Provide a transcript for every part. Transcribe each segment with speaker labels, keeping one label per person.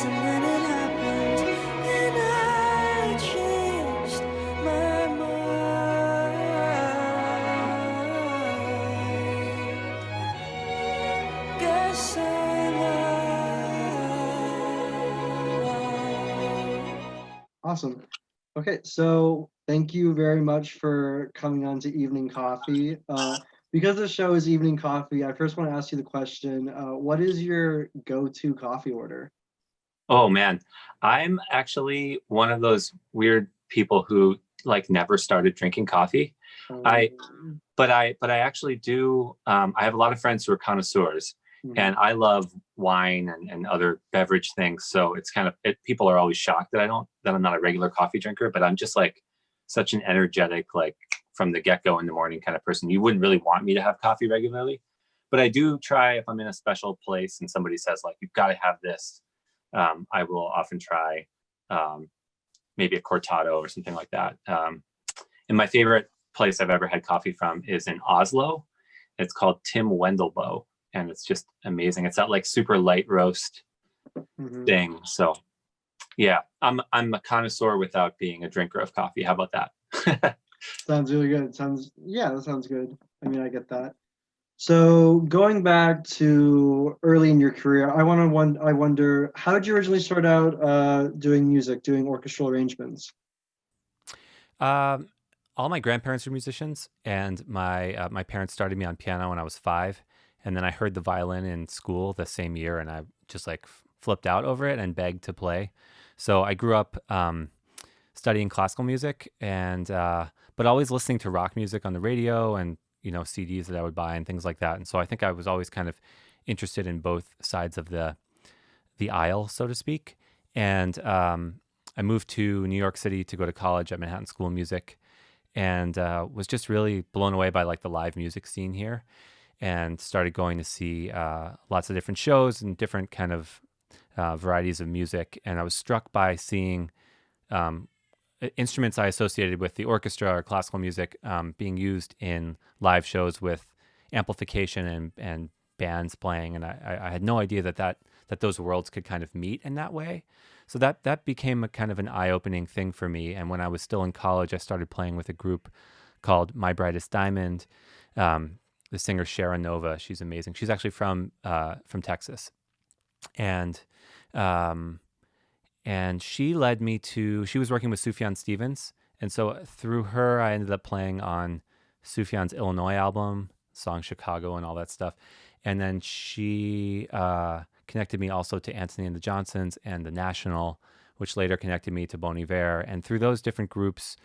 Speaker 1: and then it happened, and I changed my mind. Guess I'm
Speaker 2: Awesome. Okay, so thank you very much for coming on to Evening Coffee. Because the show is Evening Coffee, I first want to ask you the question, what is your go-to coffee order?
Speaker 3: Oh man, I'm actually one of those weird people who like never started drinking coffee. I but I actually do. I have a lot of friends who are connoisseurs, and I love wine and other beverage things. So it's kind of people are always shocked that I'm not a regular coffee drinker, but I'm just like such an energetic, like from the get go in the morning kind of person. You wouldn't really want me to have coffee regularly, but I do try if I'm in a special place and somebody says like you've got to have this. I will often try maybe a cortado or something like that. And my favorite place I've ever had coffee from is in Oslo. It's called Tim Wendelbo, and it's just amazing. It's that like super light roast thing. So yeah, I'm a connoisseur without being a drinker of coffee. How about that?
Speaker 2: Sounds really good. That sounds good. I mean, I get that. So going back to early in your career, I wonder, how did you originally start out doing music, doing orchestral arrangements?
Speaker 4: All my grandparents were musicians, and my parents started me on piano when I was 5, and then I heard the violin in school the same year, and I just like flipped out over it and begged to play. So I grew up studying classical music, and but always listening to rock music on the radio and CDs that I would buy and things like that. And so I think I was always kind of interested in both sides of the aisle, so to speak. And I moved to New York City to go to college at Manhattan School of Music, and was just really blown away by like the live music scene here, and started going to see lots of different shows and different kind of varieties of music. And I was struck by seeing instruments I associated with the orchestra or classical music being used in live shows with amplification and bands playing. And I had no idea that those worlds could kind of meet in that way. So that became a kind of an eye-opening thing for me. And when I was still in college, I started playing with a group called My Brightest Diamond. The singer Sharon Nova, she's amazing. She's actually from Texas, and she led me to. She was working with Sufjan Stevens, and so through her, I ended up playing on Sufjan's Illinois album, song Chicago, and all that stuff. And then she connected me also to Anthony and the Johnsons and the National, which later connected me to Bon Iver. And through those different groups,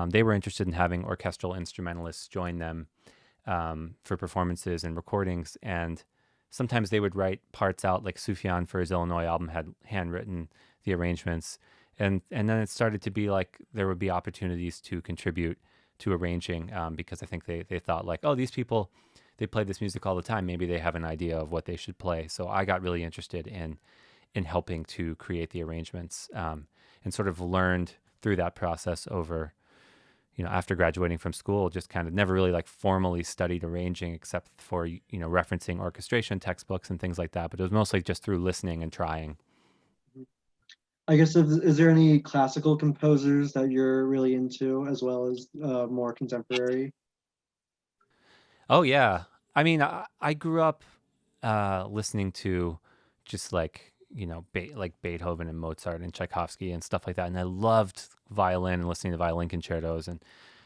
Speaker 4: they were interested in having orchestral instrumentalists join them for performances and recordings. And sometimes they would write parts out, like Sufjan for his Illinois album had handwritten the arrangements. And then it started to be like there would be opportunities to contribute to arranging because I think they thought like, oh, these people, they play this music all the time. Maybe they have an idea of what they should play. So I got really interested in helping to create the arrangements and sort of learned through that process over, after graduating from school, just kind of never really like formally studied arranging except for, referencing orchestration textbooks and things like that. But it was mostly just through listening and trying.
Speaker 2: I guess, is there any classical composers that you're really into as well as more contemporary?
Speaker 4: Oh, yeah. I mean, I grew up listening to just like, like Beethoven and Mozart and Tchaikovsky and stuff like that. And I loved violin and listening to violin concertos. And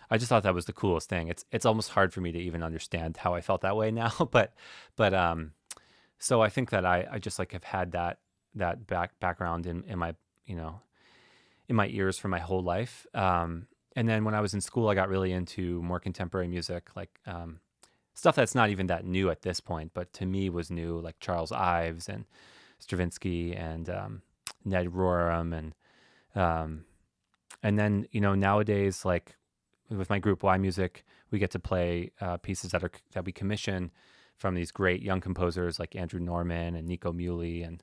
Speaker 4: I just thought that was the coolest thing. It's almost hard for me to even understand how I felt that way now. But so I think that I just like have had that background in my, in my ears for my whole life. And then when I was in school, I got really into more contemporary music, like stuff that's not even that new at this point, but to me was new, like Charles Ives and Stravinsky and Ned Rorem and then nowadays, like with my group yMusic, we get to play pieces that we commission from these great young composers like Andrew Norman and Nico Muhly and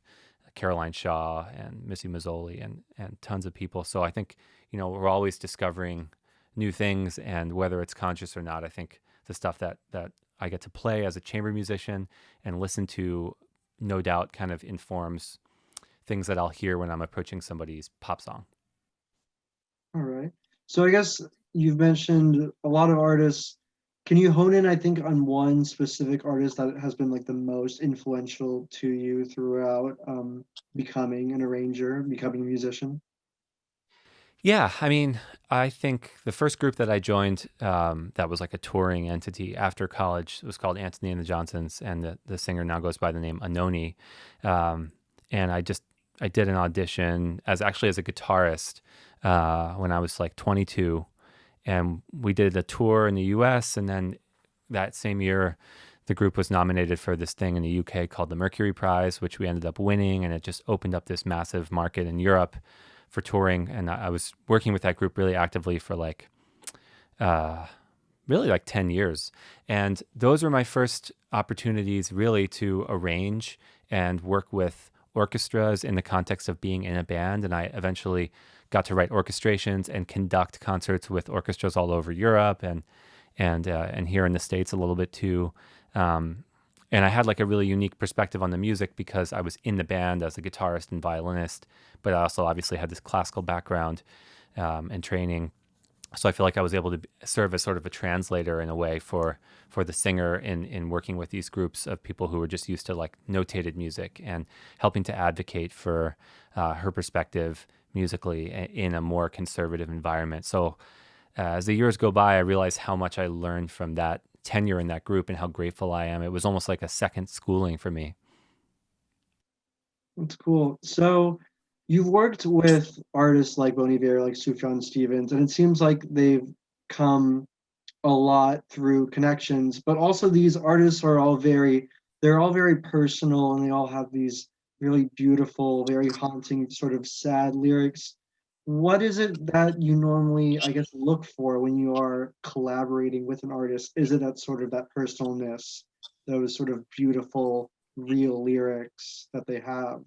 Speaker 4: Caroline Shaw and Missy Mazzoli and tons of people. So I think we're always discovering new things, and whether it's conscious or not, I think the stuff that I get to play as a chamber musician and listen to, no doubt, kind of informs things that I'll hear when I'm approaching somebody's pop song.
Speaker 2: All right. So I guess you've mentioned a lot of artists. Can you hone in, I think, on one specific artist that has been like the most influential to you throughout becoming an arranger, becoming a musician?
Speaker 4: Yeah, I mean, I think the first group that I joined that was like a touring entity after college was called Anthony and the Johnsons, and the singer now goes by the name Anoni. And I did an audition as a guitarist when I was like 22, and we did a tour in the U.S. And then that same year, the group was nominated for this thing in the UK called the Mercury Prize, which we ended up winning, and it just opened up this massive market in Europe for touring. And I was working with that group really actively for like really like 10 years. And those were my first opportunities really to arrange and work with orchestras in the context of being in a band. And I eventually got to write orchestrations and conduct concerts with orchestras all over Europe and here in the States a little bit too. And I had like a really unique perspective on the music because I was in the band as a guitarist and violinist, but I also obviously had this classical background and training. So I feel like I was able to serve as sort of a translator in a way for the singer in working with these groups of people who were just used to like notated music and helping to advocate for her perspective musically in a more conservative environment. So as the years go by, I realized how much I learned from that tenure in that group and how grateful I am. It was almost like a second schooling for me.
Speaker 2: That's cool. So you've worked with artists like Bon Iver, like Sufjan Stevens, and it seems like they've come a lot through connections, but also these artists are they're all very personal, and they all have these really beautiful, very haunting, sort of sad lyrics. What is it that you normally, I guess, look for when you are collaborating with an artist? Is it that sort of that personalness, those sort of beautiful, real lyrics that they have?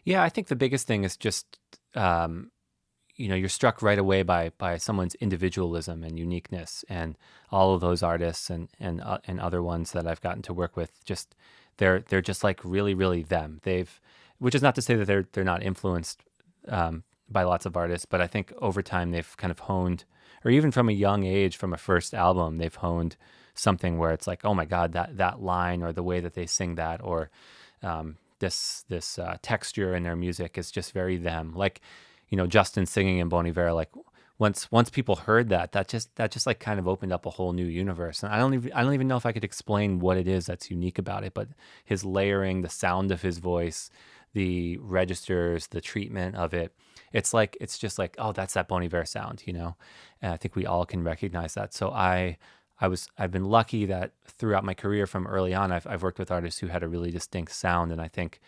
Speaker 4: Yeah, I think the biggest thing is just, you're struck right away by someone's individualism and uniqueness, and all of those artists and other ones that I've gotten to work with, just they're just like really, really them. Which is not to say that they're not influenced by lots of artists, but I think over time they've kind of honed, or even from a young age, from a first album, they've honed something where it's like, oh my God, that line or the way that they sing that, or this texture in their music is just very them. Like, Justin singing in Bon Iver, like once people heard that just like kind of opened up a whole new universe. And I don't even know if I could explain what it is that's unique about it, but his layering, the sound of his voice, the registers, the treatment of it, it's just like, oh, that's that Bon Iver sound, And I think we all can recognize that. So I've been lucky that throughout my career from early on, I've worked with artists who had a really distinct sound, and I think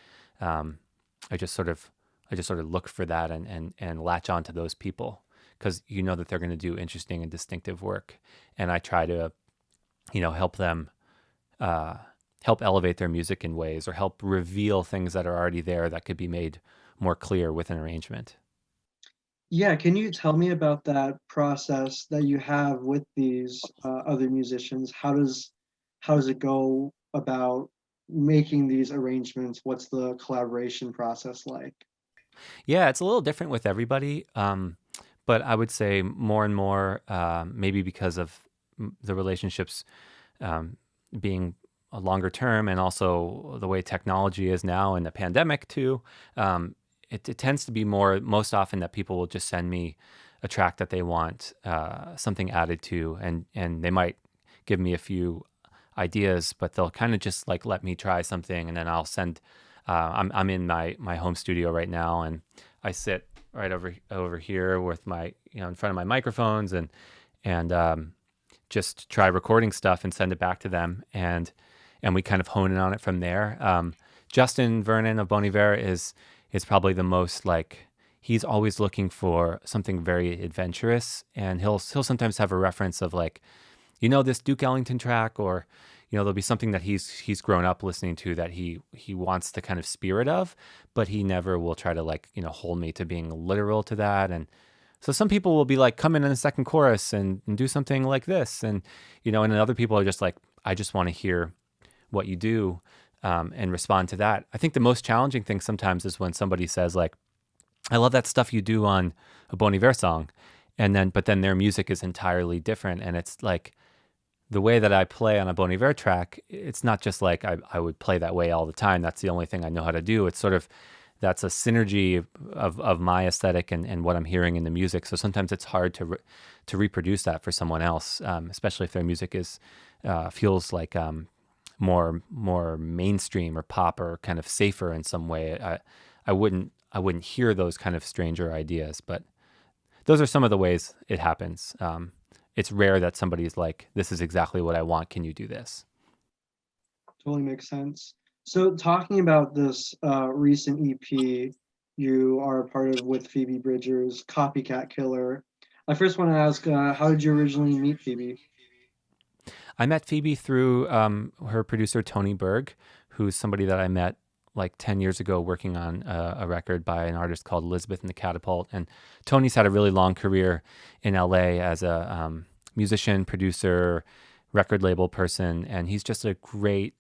Speaker 4: I just sort of look for that and latch on to those people because that they're going to do interesting and distinctive work, and I try to help them help elevate their music in ways, or help reveal things that are already there that could be made more clear with an arrangement.
Speaker 2: Yeah, can you tell me about that process that you have with these other musicians? How does it go about making these arrangements? What's the collaboration process like?
Speaker 4: Yeah, it's a little different with everybody, but I would say more and more, maybe because of the relationships being a longer term, and also the way technology is now, and the pandemic too. It tends to be most often that people will just send me a track that they want something added to, and they might give me a few ideas, but they'll kind of just like let me try something, and then I'll send. I'm in my home studio right now, and I sit right over here with my in front of my microphones, and just try recording stuff and send it back to them, and we kind of hone in on it from there. Justin Vernon of Bon Iver is probably the most like, he's always looking for something very adventurous, and he'll sometimes have a reference of like, this Duke Ellington track, or there'll be something that he's grown up listening to that he wants the kind of spirit of, but he never will try to like hold me to being literal to that. And so some people will be like, come in the second chorus and do something like this, and and then other people are just like, I just want to hear what you do. and respond to that. I think the most challenging thing sometimes is when somebody says like, I love that stuff you do on a Bon Iver song. But then their music is entirely different. And it's like the way that I play on a Bon Iver track, it's not just like I would play that way all the time. That's the only thing I know how to do. It's sort of, that's a synergy of my aesthetic and what I'm hearing in the music. So sometimes it's hard to reproduce that for someone else, especially if their music is feels like more mainstream or pop or kind of safer in some way. I wouldn't hear those kind of stranger ideas, but those are some of the ways it happens. It's rare that somebody's like, this is exactly what I want. Can you do this?
Speaker 2: Totally makes sense. So talking about this recent EP you are a part of with Phoebe Bridgers, Copycat Killer, I first want to ask, how did you originally meet Phoebe?
Speaker 4: I met Phoebe through her producer, Tony Berg, who's somebody that I met like 10 years ago working on a record by an artist called Elizabeth and the Catapult. And Tony's had a really long career in LA as a musician, producer, record label person. And he's just a great,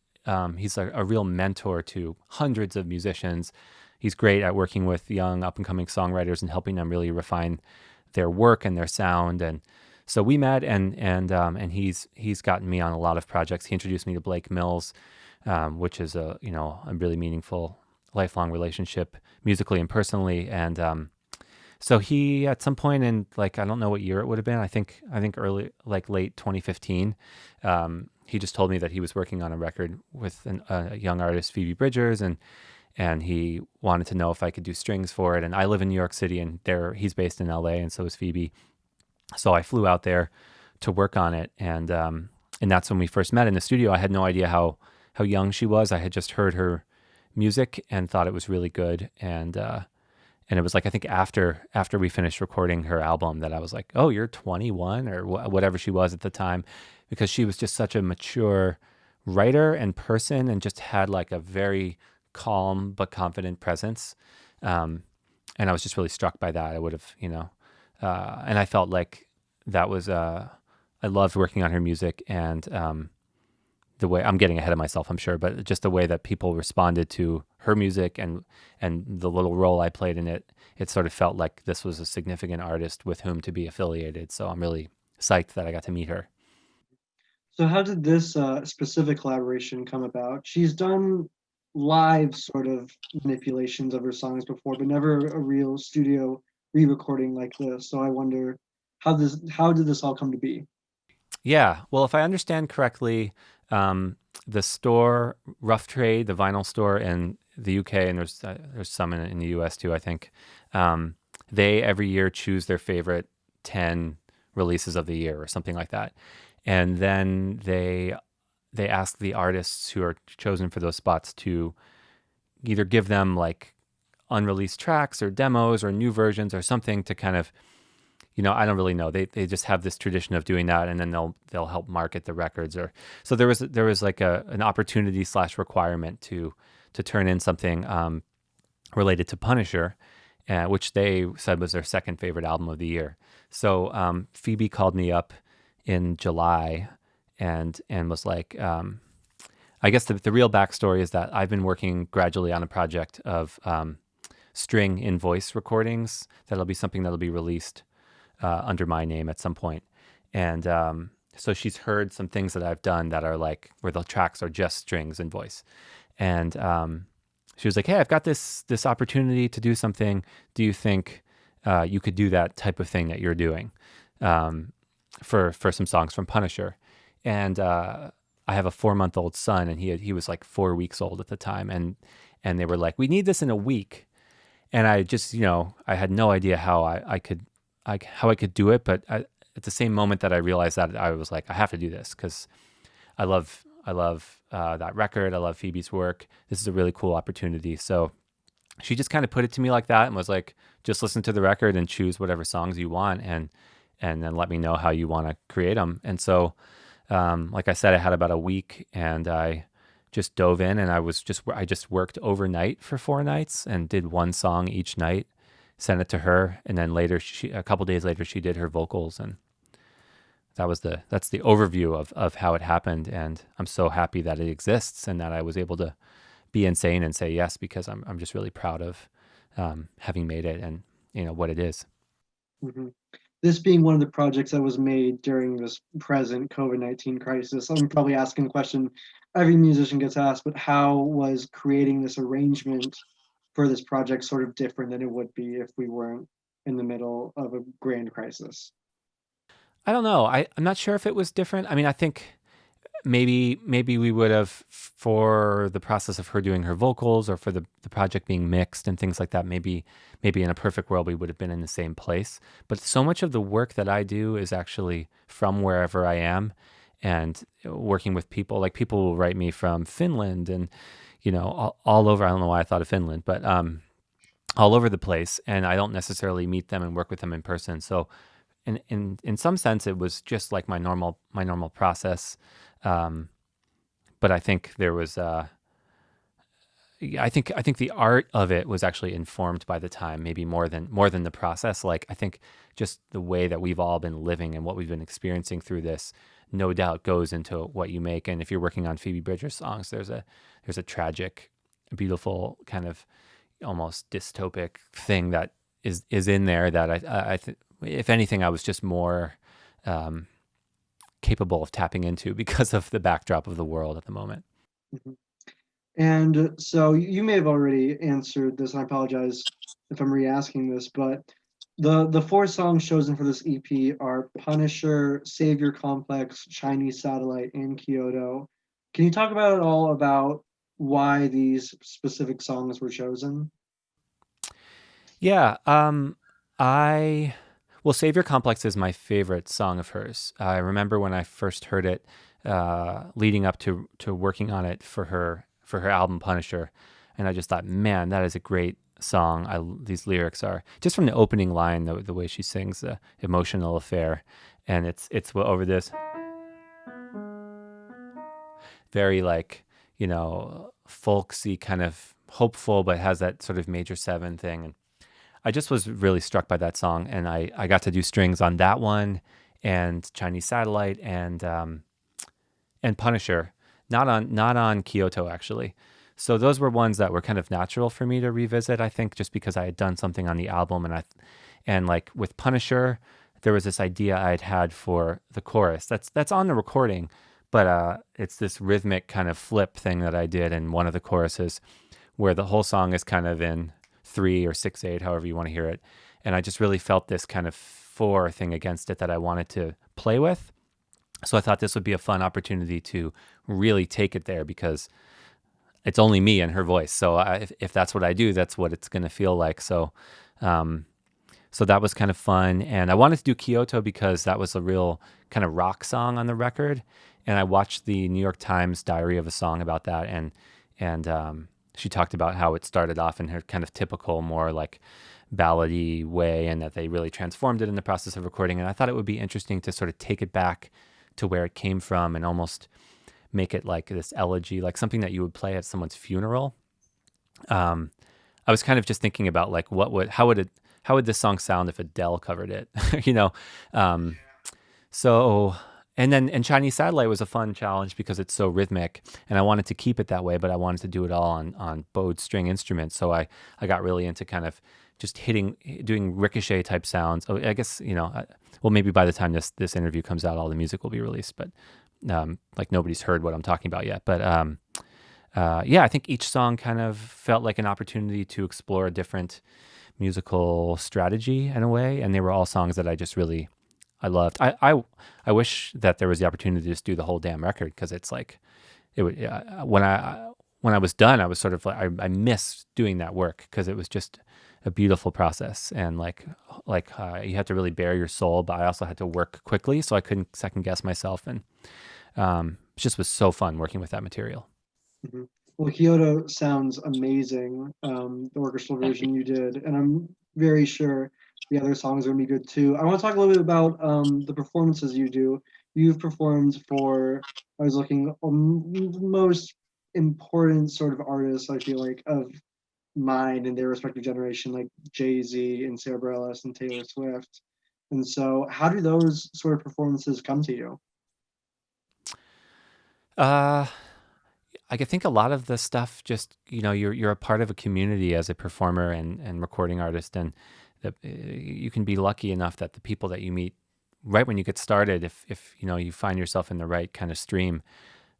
Speaker 4: he's a real mentor to hundreds of musicians. He's great at working with young up and coming songwriters and helping them really refine their work and their sound. And so we met, and he's gotten me on a lot of projects. He introduced me to Blake Mills, which is a really meaningful lifelong relationship musically and personally. And so he, at some point in, like, I don't know what year it would have been. I think early, like late 2015. He just told me that he was working on a record with a young artist, Phoebe Bridgers, and he wanted to know if I could do strings for it. And I live in New York City, and he's based in LA, and so is Phoebe. So I flew out there to work on it, and that's when we first met in the studio. I had no idea how young she was. I had just heard her music and thought it was really good, and it was like, I think after we finished recording her album that I was like, oh, you're 21 or whatever she was at the time, because she was just such a mature writer and person, and just had like a very calm but confident presence, and I was just really struck by that. I would have, and I felt like that was, I loved working on her music, and the way, I'm getting ahead of myself, I'm sure, but just the way that people responded to her music and the little role I played in it, it sort of felt like this was a significant artist with whom to be affiliated. So I'm really psyched that I got to meet her.
Speaker 2: So how did this specific collaboration come about? She's done live sort of manipulations of her songs before, but never a real studio re-recording like this. So I wonder, how did this all come to be?
Speaker 4: Yeah, well, if I understand correctly, the store, Rough Trade, the vinyl store in the UK, and there's some in the US too, I think, they every year choose their favorite 10 releases of the year or something like that. And then they ask the artists who are chosen for those spots to either give them like unreleased tracks or demos or new versions or something to kind of, I don't really know. They just have this tradition of doing that, and then they'll help market the records. Or so there was like an opportunity / requirement to turn in something related to Punisher, which they said was their second favorite album of the year. So Phoebe called me up in July and was like, I guess the real backstory is that I've been working gradually on a project of string in voice recordings. That'll be something that'll be released under my name at some point. And so she's heard some things that I've done that are like where the tracks are just strings and voice. And she was like, hey, I've got this opportunity to do something. Do you think you could do that type of thing that you're doing for some songs from Punisher? And I have a 4-month-old son, and he was like 4 weeks old at the time. And they were like, we need this in a week. And I just, I had no idea how I could do it. But at the same moment that I realized that, I was like, I have to do this because I love that record. I love Phoebe's work. This is a really cool opportunity. So she just kind of put it to me like that and was like, just listen to the record and choose whatever songs you want, and then let me know how you want to create them. And so, like I said, I had about a week, and I just dove in, and I just worked overnight for 4 nights and did one song each night, sent it to her, and then later a couple days later she did her vocals, and that's the overview of how it happened, and I'm so happy that it exists and that I was able to be insane and say yes, because I'm just really proud of having made it and what it is.
Speaker 2: Mhm. This being one of the projects that was made during this present COVID-19 crisis, I'm probably asking a question every musician gets asked, but how was creating this arrangement for this project sort of different than it would be if we weren't in the middle of a grand crisis?
Speaker 4: I don't know. I'm not sure if it was different. I mean, I think maybe we would have, for the process of her doing her vocals or for the project being mixed and things like that, maybe in a perfect world we would have been in the same place. But so much of the work that I do is actually from wherever I am, and working with people. Like, people will write me from Finland and all over. I don't know why I thought of Finland, but all over the place, and I don't necessarily meet them and work with them in person. So in some sense, it was just like my normal process. But I think there was, I think the art of it was actually informed by the time, maybe more than the process. Like, I think just the way that we've all been living and what we've been experiencing through this, no doubt goes into what you make. And if you're working on Phoebe Bridgers songs, there's a tragic, beautiful, kind of almost dystopic thing that is in there that I think, if anything, I was just more capable of tapping into because of the backdrop of the world at the moment.
Speaker 2: Mhm. And so you may have already answered this, and I apologize if I'm re-asking this, but the four songs chosen for this EP are Punisher, Savior Complex, Chinese Satellite, and Kyoto. Can you talk about it all about why these specific songs were chosen?
Speaker 4: Yeah, well, Savior Complex is my favorite song of hers. I remember when I first heard it, leading up to working on it for her album Punisher, and I just thought, man, that is a great song. These lyrics are just from the opening line, the way she sings, the emotional affair, and it's over this very, like, folksy, kind of hopeful, but has that sort of major seven thing. And I just was really struck by that song, and I got to do strings on that one, and Chinese Satellite, and Punisher, not on Kyoto, actually. So those were ones that were kind of natural for me to revisit, I think, just because I had done something on the album, and like with Punisher, there was this idea I'd had for the chorus that's on the recording, but it's this rhythmic kind of flip thing that I did in one of the choruses, where the whole song is kind of in 3 or 6/8, however you want to hear it. And I just really felt this kind of 4 thing against it that I wanted to play with. So I thought this would be a fun opportunity to really take it there, because it's only me and her voice. So if that's what I do, that's what it's going to feel like. So that was kind of fun. And I wanted to do Kyoto because that was a real kind of rock song on the record. And I watched the New York Times Diary of a Song about that, and she talked about how it started off in her kind of typical, more like ballady way, and that they really transformed it in the process of recording. And I thought it would be interesting to sort of take it back to where it came from and almost make it like this elegy, like something that you would play at someone's funeral. I was kind of just thinking about, like, how would this song sound if Adele covered it, So, and Chinese Satellite was a fun challenge because it's so rhythmic, and I wanted to keep it that way, but I wanted to do it all on bowed string instruments. So I got really into kind of just doing ricochet type sounds. Oh, I guess, well, maybe by the time this interview comes out, all the music will be released, but like, nobody's heard what I'm talking about yet. But yeah, I think each song kind of felt like an opportunity to explore a different musical strategy in a way, and they were all songs that I loved. I wish that there was the opportunity to just do the whole damn record, because it's like, it would, when I was done, I was sort of like, I miss doing that work, because it was just a beautiful process, and like you had to really bare your soul, but I also had to work quickly, so I couldn't second guess myself, and it just was so fun working with that material.
Speaker 2: Mm-hmm. Well, Kyoto sounds amazing, the orchestral version you did, and I'm very sure the other songs are going to be good too. I want to talk a little bit about the performances you do. You've performed for, I was looking, most important sort of artists, I feel like, of mine and their respective generation, like Jay-Z and Sarah Bareilles and Taylor Swift. And so how do those sort of performances come to you?
Speaker 4: Uh, I think a lot of the stuff just, you're a part of a community as a performer and recording artist, and you can be lucky enough that the people that you meet right when you get started, if you find yourself in the right kind of stream,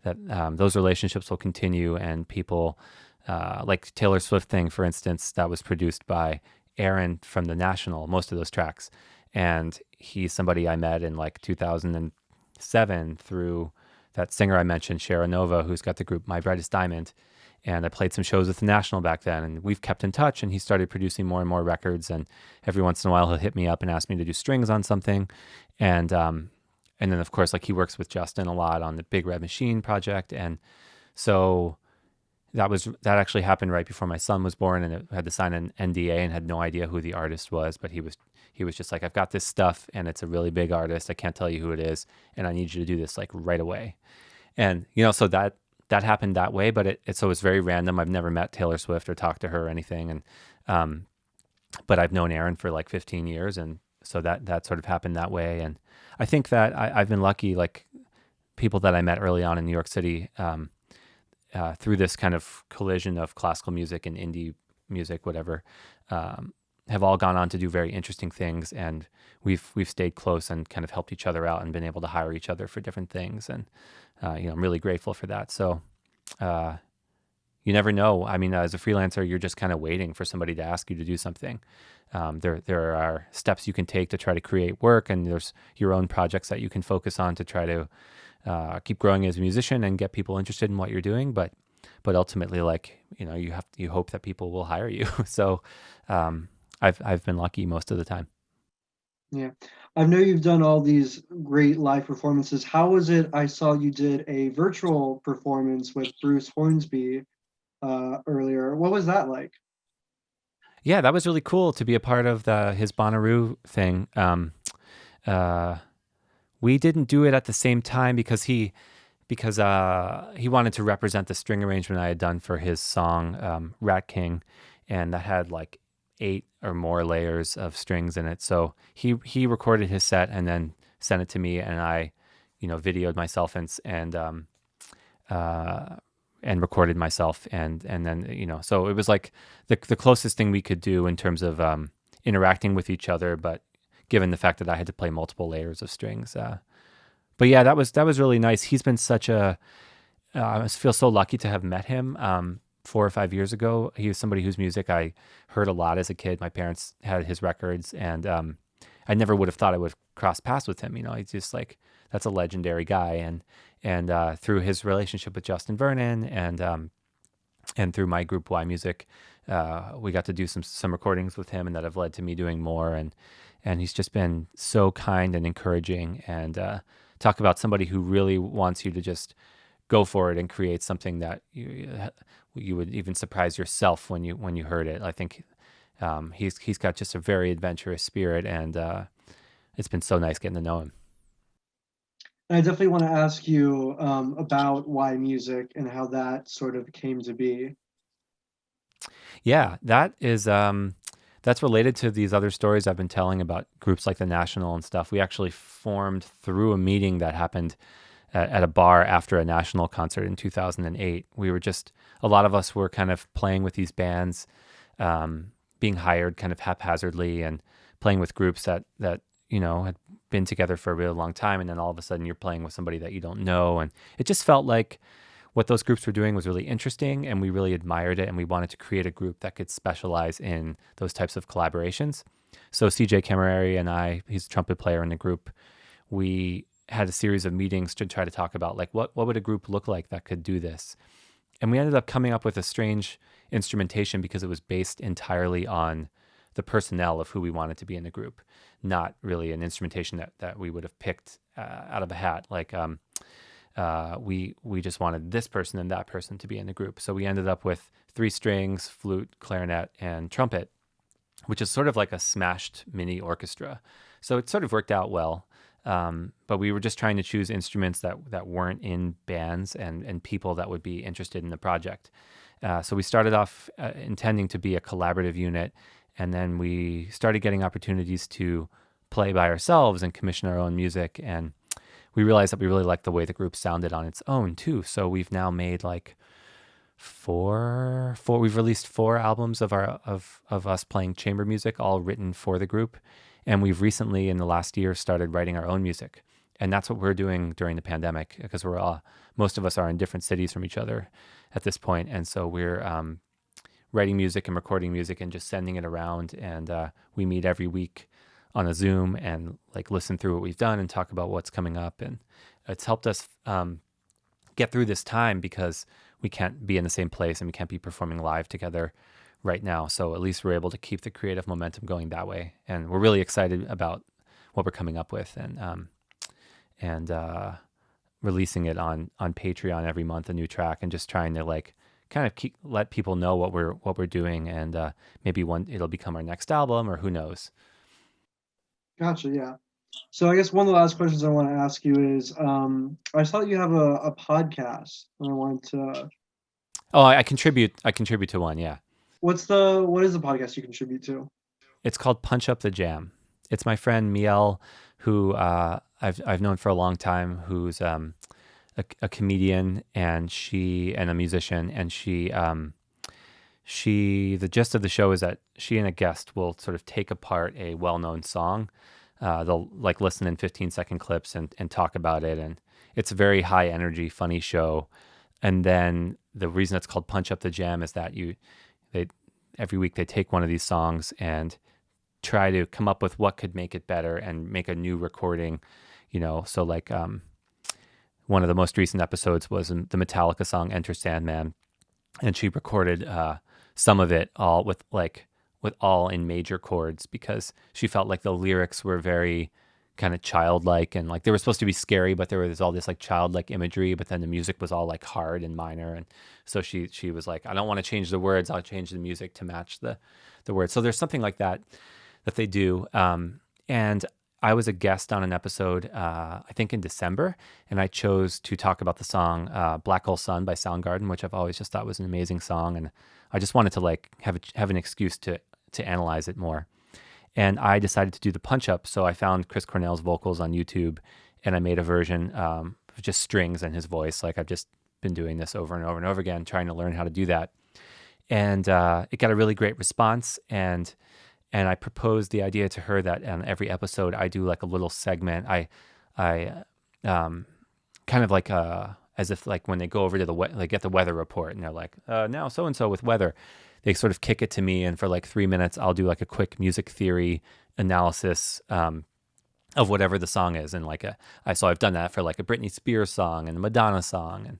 Speaker 4: that those relationships will continue, and people like Taylor Swift thing, for instance, that was produced by Aaron from the National, most of those tracks, and he's somebody I met in like 2007 through that singer I mentioned, Shara Nova, who's got the group My Brightest Diamond. And I played some shows with the National back then, and we've kept in touch, and he started producing more and more records, and every once in a while he'll hit me up and ask me to do strings on something. And then of course, like, he works with Justin a lot on the Big Red Machine project. And so that actually happened right before my son was born, and it had to sign an NDA and had no idea who the artist was, but he was just like, I've got this stuff and it's a really big artist. I can't tell you who it is, and I need you to do this like right away. And so that happened that way, but so it's very random. I've never met Taylor Swift or talked to her or anything, and but I've known Aaron for like 15 years, and so that sort of happened that way. And I think that I've been lucky, like people that I met early on in New York City, through this kind of collision of classical music and indie music, whatever, have all gone on to do very interesting things, and we've stayed close and kind of helped each other out and been able to hire each other for different things. And I'm really grateful for that. So you never know. I mean, as a freelancer, you're just kind of waiting for somebody to ask you to do something. There are steps you can take to try to create work, and there's your own projects that you can focus on to try to keep growing as a musician and get people interested in what you're doing. But ultimately, like, you hope that people will hire you. So I've been lucky most of the time.
Speaker 2: Yeah. I know you've done all these great live performances. How was it? I saw you did a virtual performance with Bruce Hornsby earlier. What was that like?
Speaker 4: Yeah, that was really cool to be a part of his Bonnaroo thing. We didn't do it at the same time because he wanted to represent the string arrangement I had done for his song Rat King, and that had like 8 or more layers of strings in it. So he recorded his set and then sent it to me, and I, videoed myself and recorded myself, and then so it was like the closest thing we could do in terms of interacting with each other, but given the fact that I had to play multiple layers of strings. But yeah, that was really nice. He's been I feel so lucky to have met him 4 or 5 years ago. He was somebody whose music I heard a lot as a kid. My parents had his records, and I never would have thought I would cross paths with him. He's just like, that's a legendary guy. And through his relationship with Justin Vernon and through my group yMusic, we got to do some recordings with him, and that have led to me doing more. And he's just been so kind and encouraging, and talk about somebody who really wants you to just go for it and create something that you would even surprise yourself when you heard it. I think he's got just a very adventurous spirit, and it's been so nice getting to know him.
Speaker 2: I definitely want to ask you about yMusic and how that sort of came to be.
Speaker 4: Yeah, that's related to these other stories I've been telling about groups like the National and stuff. We actually formed through a meeting that happened at a bar after a National concert in 2008. We were a lot of us were kind of playing with these bands, being hired kind of haphazardly, and playing with groups that had been together for a really long time. And then all of a sudden you're playing with somebody that you don't know. And it just felt like what those groups were doing was really interesting, and we really admired it, and we wanted to create a group that could specialize in those types of collaborations. So CJ Camerari and I, he's a trumpet player in the group, we had a series of meetings to try to talk about, like, what would a group look like that could do this? And we ended up coming up with a strange instrumentation because it was based entirely on the personnel of who we wanted to be in the group, not really an instrumentation that we would have picked out of a hat. Like, we just wanted this person and that person to be in the group. So we ended up with 3 strings, flute, clarinet, and trumpet, which is sort of like a smashed mini orchestra. So it sort of worked out well. But we were just trying to choose instruments that weren't in bands and people that would be interested in the project. So we started off intending to be a collaborative unit, and then we started getting opportunities to play by ourselves and commission our own music. And we realized that we really liked the way the group sounded on its own too. So we've now made like we've released 4 albums of us playing chamber music, all written for the group. And we've recently, in the last year, started writing our own music. And that's what we're doing during the pandemic, because most of us are in different cities from each other at this point. And so we're writing music and recording music and just sending it around. And we meet every week on a Zoom and like listen through what we've done and talk about what's coming up. And it's helped us get through this time, because we can't be in the same place and we can't be performing live together right now. So at least we're able to keep the creative momentum going that way. And we're really excited about what we're coming up with, and releasing it on Patreon every month, a new track, and just trying to like kind of let people know what we're doing, and maybe it'll become our next album, or who knows.
Speaker 2: Gotcha. Yeah. So I guess one of the last questions I want to ask you is, I saw that you have a podcast, and I wanted to.
Speaker 4: Oh, I contribute to one. Yeah.
Speaker 2: What is the podcast you contribute to?
Speaker 4: It's called Punch Up the Jam. It's my friend Miel, who I've known for a long time, who's a comedian and a musician, and the gist of the show is that she and a guest will sort of take apart a well-known song. They'll like listen in 15-second clips and talk about it, and it's a very high energy, funny show. And then the reason it's called Punch Up the Jam is that every week they take one of these songs and try to come up with what could make it better and make a new recording, So like one of the most recent episodes was the Metallica song Enter Sandman, and she recorded some of it all with all in major chords, because she felt like the lyrics were very kind of childlike, and like they were supposed to be scary, but there was all this like childlike imagery, but then the music was all like hard and minor. And so she was like, I don't want to change the words, I'll change the music to match the words. So there's something like that they do. And I was a guest on an episode, I think in December, and I chose to talk about the song Black Hole Sun by Soundgarden, which I've always just thought was an amazing song. And I just wanted to like have an excuse to analyze it more. And I decided to do the punch up. So I found Chris Cornell's vocals on YouTube, and I made a version of just strings and his voice. Like I've just been doing this over and over and over again, trying to learn how to do that. And it got a really great response. And I proposed the idea to her that on every episode I do like a little segment. I kind of like as if like when they go over to they get the weather report and they're like, now so-and-so with weather. They sort of kick it to me, and for like 3 minutes, I'll do like a quick music theory analysis of whatever the song is. And so I've done that for like a Britney Spears song and a Madonna song. And,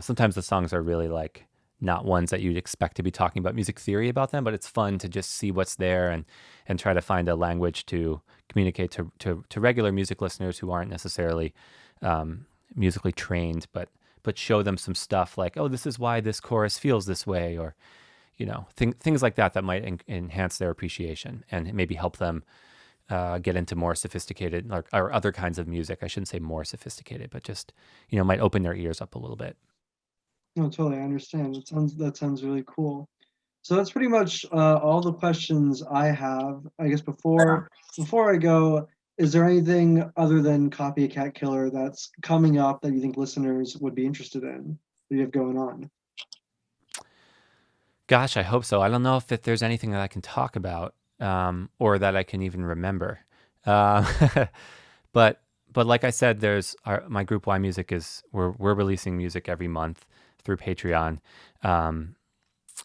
Speaker 4: sometimes the songs are really like not ones that you'd expect to be talking about music theory about them, but it's fun to just see what's there and try to find a language to communicate to regular music listeners who aren't necessarily musically trained, but show them some stuff like, oh, this is why this chorus feels this way, or things like that might enhance their appreciation and maybe help them get into more sophisticated or other kinds of music. I shouldn't say more sophisticated, but just, might open their ears up a little bit.
Speaker 2: No, totally. I understand. That sounds really cool. So that's pretty much all the questions I have. I guess before I go, is there anything other than Copycat Killer that's coming up that you think listeners would be interested in that you have going on?
Speaker 4: Gosh, I hope so. I don't know if there's anything that I can talk about or that I can even remember. But like I said, my group yMusic we're releasing music every month through Patreon,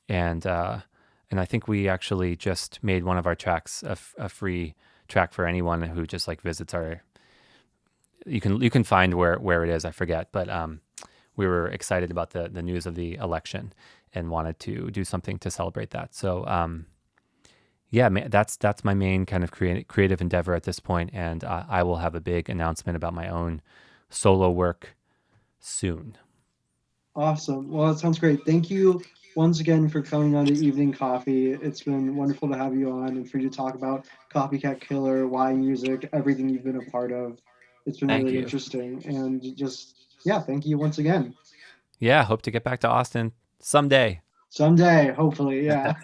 Speaker 4: and I think we actually just made one of our tracks a free track for anyone who just like visits our. You can find where it is. I forget, but we were excited about the news of the election and wanted to do something to celebrate that. So that's my main kind of creative endeavor at this point, and I will have a big announcement about my own solo work soon.
Speaker 2: Awesome. Well, that sounds great. Thank you once again for coming on to Evening Coffee. It's been wonderful to have you on and for you to talk about Copycat Killer, yMusic, everything you've been a part of. It's been really interesting. And thank you once again.
Speaker 4: Yeah, hope to get back to Austin someday.
Speaker 2: Someday, hopefully, yeah.